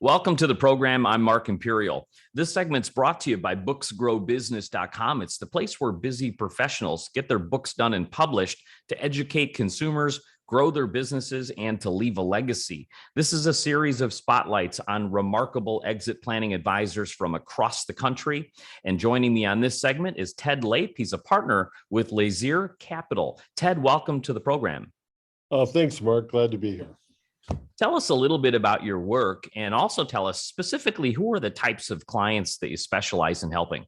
Welcome to the program. I'm Mark Imperial. This segment's brought to you by booksgrowbusiness.com. It's the place where busy professionals get their books done and published to educate consumers, grow their businesses, and to leave a legacy. This is a series of spotlights on remarkable exit planning advisors from across the country. And joining me on this segment is Ted Lape. He's a partner with Lazear Capital. Ted, welcome to the program. Thanks, Mark. Glad to be here. Tell us a little bit about your work and also tell us specifically who are the types of clients that you specialize in helping?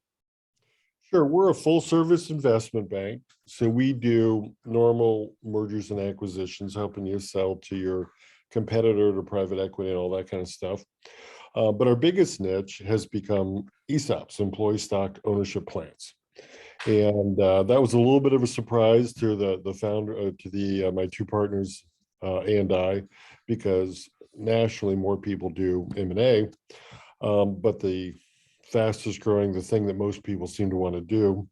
Sure. We're a full service investment bank. So we do normal mergers and acquisitions, helping you sell to your competitor, to private equity and all that kind of stuff. But our biggest niche has become ESOPs, employee stock ownership plans. And that was a little bit of a surprise to the founder, to my two partners and I, because nationally more people do M&A, but the fastest growing, the thing that most people seem to want to do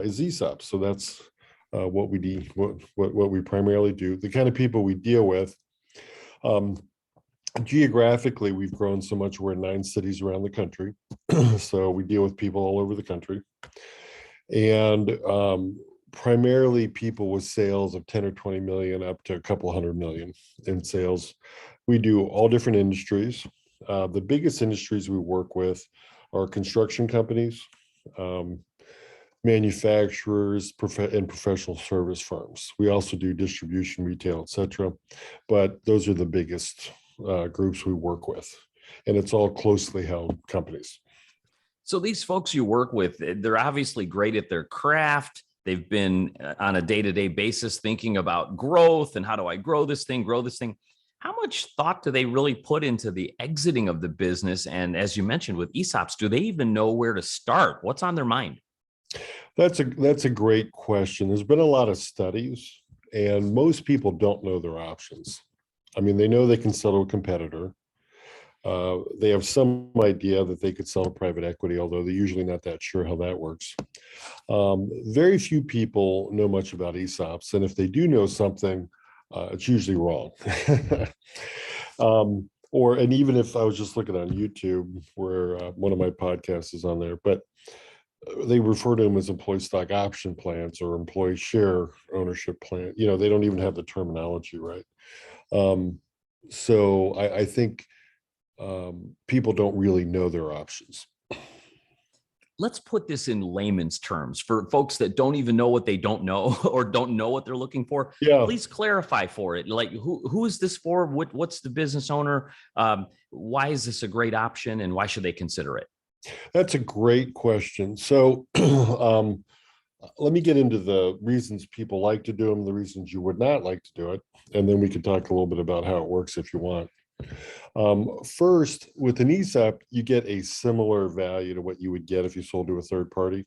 is ESOPs. So that's what we do, what we primarily do. The kind of people we deal with. Geographically, we've grown so much. We're in 9 cities around the country, so we deal with people all over the country, and primarily people with sales of 10 or 20 million up to a couple hundred million in sales. We do all different industries. The biggest industries we work with are construction companies, manufacturers, and professional service firms. We also do distribution, retail, etc. But those are the biggest groups we work with, and it's all closely held companies. So these folks you work with, they're obviously great at their craft. They've been on a day-to-day basis thinking about growth and how do I grow this thing. How much thought do they really put into the exiting of the business? And as you mentioned with ESOPs, do they even know where to start? What's on their mind? That's a great question. There's been a lot of studies, and most people don't know their options. I mean, they know they can sell to a competitor. They have some idea that they could sell to private equity, although they're usually not that sure how that works. Very few people know much about ESOPs, and if they do know something, it's usually wrong. And even if I was just looking on YouTube, where one of my podcasts is on there, but they refer to them as employee stock option plans or employee share ownership plan. You know, they don't even have the terminology right. So I think people don't really know their options. Let's put this in layman's terms for folks that don't even know what they don't know or don't know what they're looking for. Yeah. Please clarify for it. Like, who is this for? What's the business owner? Why is this a great option, and why should they consider it? That's a great question. So let me get into the reasons people like to do them, the reasons you would not like to do it, and then we can talk a little bit about how it works if you want. First, with an ESOP, you get a similar value to what you would get if you sold to a third party,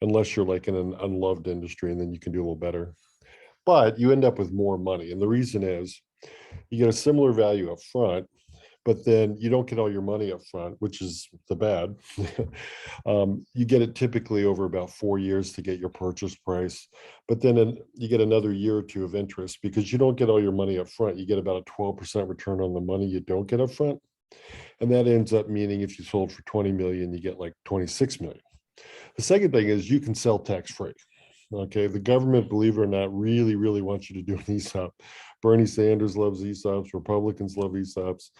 unless you're like in an unloved industry, and then you can do a little better. But you end up with more money. And the reason is you get a similar value up front, but then you don't get all your money up front, which is the bad. You get it typically over about 4 years to get your purchase price, but then you get another year or two of interest because you don't get all your money up front. You get about a 12% return on the money you don't get up front. And that ends up meaning if you sold for 20 million, you get like 26 million. The second thing is you can sell tax-free. Okay, the government, believe it or not, really, really wants you to do an ESOP. Bernie Sanders loves ESOPs. Republicans love ESOPs.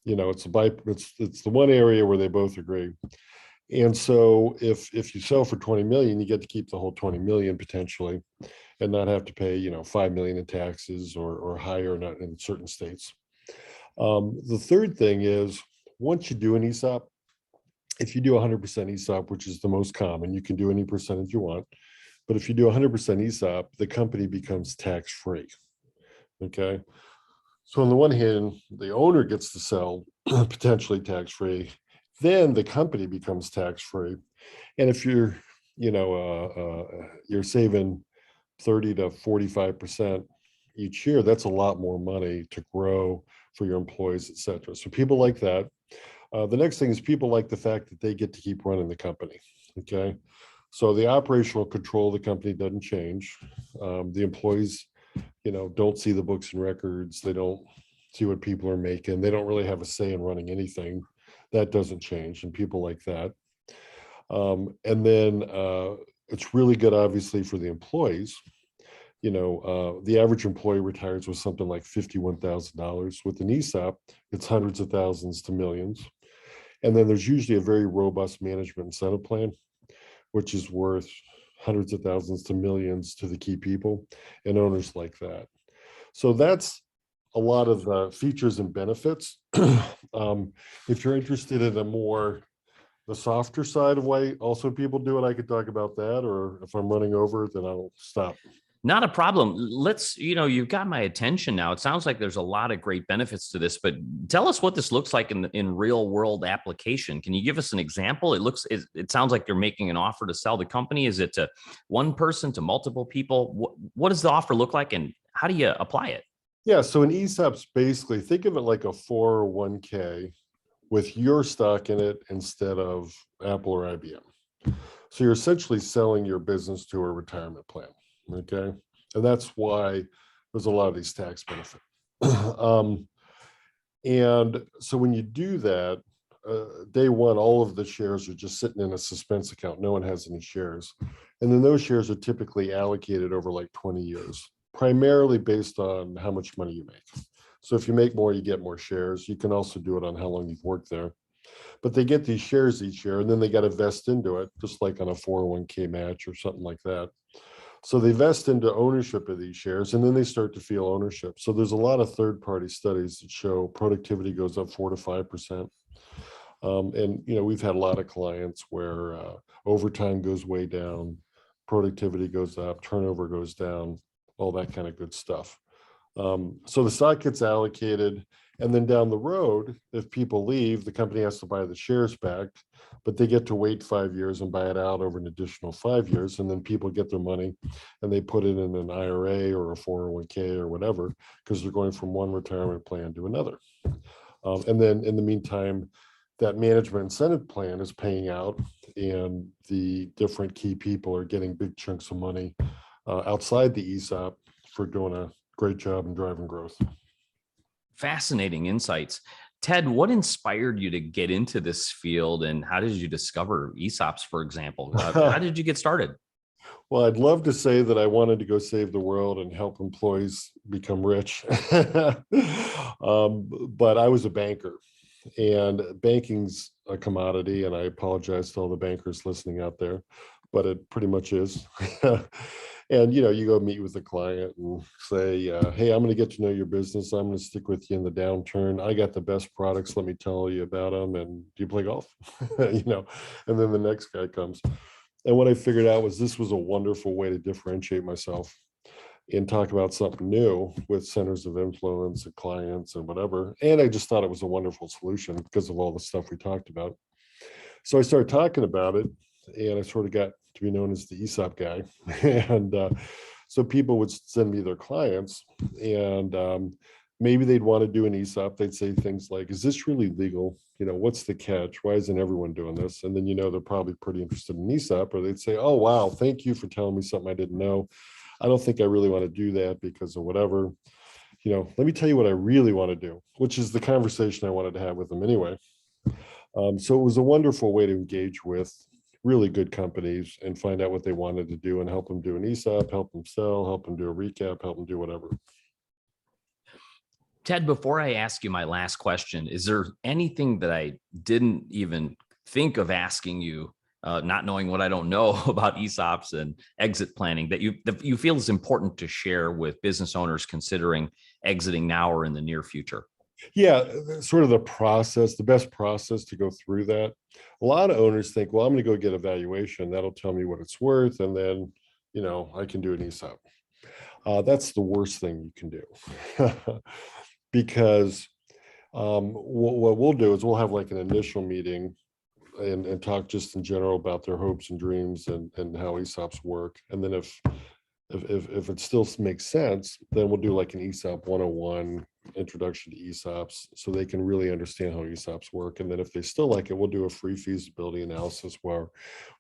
You know, it's the one area where they both agree. And so if you sell for 20 million, you get to keep the whole 20 million potentially and not have to pay, 5 million in taxes or higher, not in certain states. The third thing is, once you do an ESOP, if you do 100% ESOP, which is the most common, you can do any percentage you want. But if you do 100% ESOP, the company becomes tax-free. Okay. So on the one hand, the owner gets to sell potentially tax-free, then the company becomes tax-free. And if you're, you're saving 30 to 45% each year, that's a lot more money to grow for your employees, et cetera. So people like that. The next thing is people like the fact that they get to keep running the company. Okay. So the operational control of the company doesn't change. The employees don't see the books and records. They don't see what people are making. They don't really have a say in running anything. That doesn't change, and people like that. And then it's really good, obviously, for the employees. The average employee retires with something like $51,000. With an ESOP, it's hundreds of thousands to millions. And then there's usually a very robust management incentive plan, which is worth hundreds of thousands to millions to the key people and owners like that. So that's a lot of the features and benefits. If you're interested in the softer side of why also people do it, I could talk about that. Or if I'm running over, then I'll stop. Not a problem. You've got my attention now. It sounds like there's a lot of great benefits to this, but tell us what this looks like in real world application. Can you give us an example? It sounds like you're making an offer to sell the company. Is it to one person, to multiple people? What does the offer look like, and how do you apply it? Yeah, so an ESOP's basically, think of it like a 401k with your stock in it instead of Apple or IBM. So you're essentially selling your business to a retirement plan. Okay. And that's why there's a lot of these tax benefits. And so when you do that, day one, all of the shares are just sitting in a suspense account. No one has any shares. And then those shares are typically allocated over like 20 years, primarily based on how much money you make. So if you make more, you get more shares. You can also do it on how long you've worked there. But they get these shares each year, and then they got to vest into it, just like on a 401k match or something like that. So they vest into ownership of these shares, and then they start to feel ownership. So there's a lot of third-party studies that show productivity goes up 4 to 5%. And we've had a lot of clients where overtime goes way down, productivity goes up, turnover goes down, all that kind of good stuff. So the stock gets allocated, and then down the road, if people leave, the company has to buy the shares back, but they get to wait 5 years and buy it out over an additional 5 years. And then people get their money and they put it in an IRA or a 401k or whatever, because they're going from one retirement plan to another. And then in the meantime, that management incentive plan is paying out, and the different key people are getting big chunks of money outside the ESOP for doing a great job in driving growth. Fascinating insights. Ted, what inspired you to get into this field, and how did you discover ESOPs, for example? How did you get started? Well, I'd love to say that I wanted to go save the world and help employees become rich. But I was a banker, and banking's a commodity, and I apologize to all the bankers listening out there, but it pretty much is. And you go meet with a client and say, hey, I'm going to get to know your business. I'm going to stick with you in the downturn. I got the best products. Let me tell you about them. And do you play golf? And then the next guy comes. And what I figured out was this was a wonderful way to differentiate myself and talk about something new with centers of influence and clients and whatever. And I just thought it was a wonderful solution because of all the stuff we talked about. So I started talking about it, and I sort of got to be known as the ESOP guy. And so people would send me their clients, and maybe they'd want to do an ESOP. They'd say things like, is this really legal? What's the catch? Why isn't everyone doing this? And then, they're probably pretty interested in ESOP, or they'd say, oh, wow, thank you for telling me something I didn't know. I don't think I really want to do that because of whatever. Let me tell you what I really want to do, which is the conversation I wanted to have with them anyway. So it was a wonderful way to engage with really good companies and find out what they wanted to do and help them do an ESOP, help them sell, help them do a recap, help them do whatever. Ted, before I ask you my last question, is there anything that I didn't even think of asking you, not knowing what I don't know about ESOPs and exit planning, that you feel is important to share with business owners considering exiting now or in the near future? Yeah, sort of the best process to go through that. A lot of owners think, well, I'm going to go get a valuation. That'll tell me what it's worth. And then, I can do an ESOP. That's the worst thing you can do. Because what we'll do is we'll have like an initial meeting and talk just in general about their hopes and dreams and how ESOPs work. And then if it still makes sense, then we'll do like an ESOP 101 introduction to ESOPs so they can really understand how ESOPs work. And then if they still like it, we'll do a free feasibility analysis where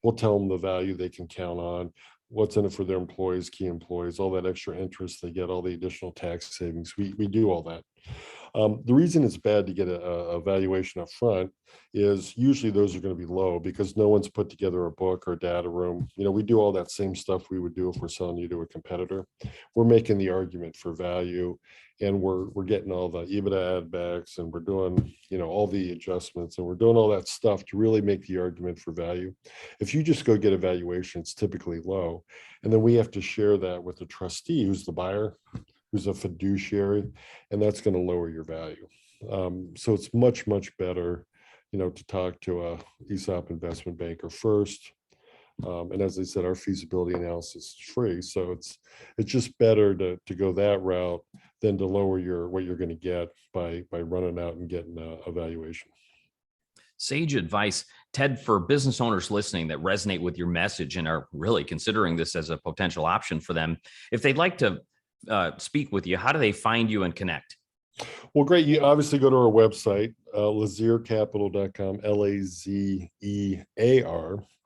we'll tell them the value they can count on, what's in it for their employees, key employees, all that extra interest they get, all the additional tax savings. We do all that. The reason it's bad to get a valuation up front is usually those are going to be low because no one's put together a book or data room. We do all that same stuff we would do if we're selling you to a competitor. We're making the argument for value, and we're getting all the EBITDA add backs, and we're doing all the adjustments, and we're doing all that stuff to really make the argument for value. If you just go get a valuation, it's typically low, and then we have to share that with the trustee, who's the buyer, who's a fiduciary, and that's going to lower your value. So it's much, much better, to talk to a ESOP investment banker first. And as I said, our feasibility analysis is free. So it's just better to go that route than to lower what you're going to get by running out and getting a valuation. Sage advice, Ted, for business owners listening that resonate with your message and are really considering this as a potential option for them. If they'd like to speak with you, how do they find you and connect? Well, great. You obviously go to our website, lazearcapital.com, Lazear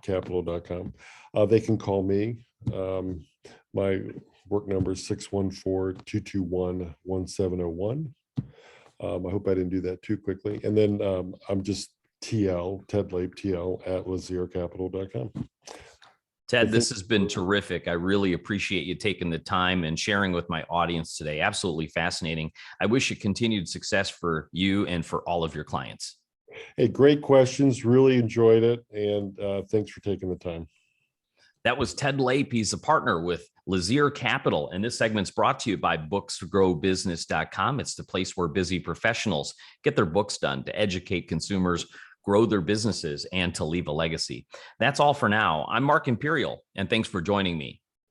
capital.com. They can call me. My work number is 614-221-1701. I hope I didn't do that too quickly. And then I'm just Ted Lape, TL at lazearcapital.com. Ted, this has been terrific. I really appreciate you taking the time and sharing with my audience today. Absolutely fascinating. I wish you continued success for you and for all of your clients. Hey, great questions. Really enjoyed it. And thanks for taking the time. That was Ted Lape. He's a partner with Lazear Capital. And this segment's brought to you by booksgrowbusiness.com. It's the place where busy professionals get their books done to educate consumers, grow their businesses, and to leave a legacy. That's all for now. I'm Mark Imperial, and thanks for joining me.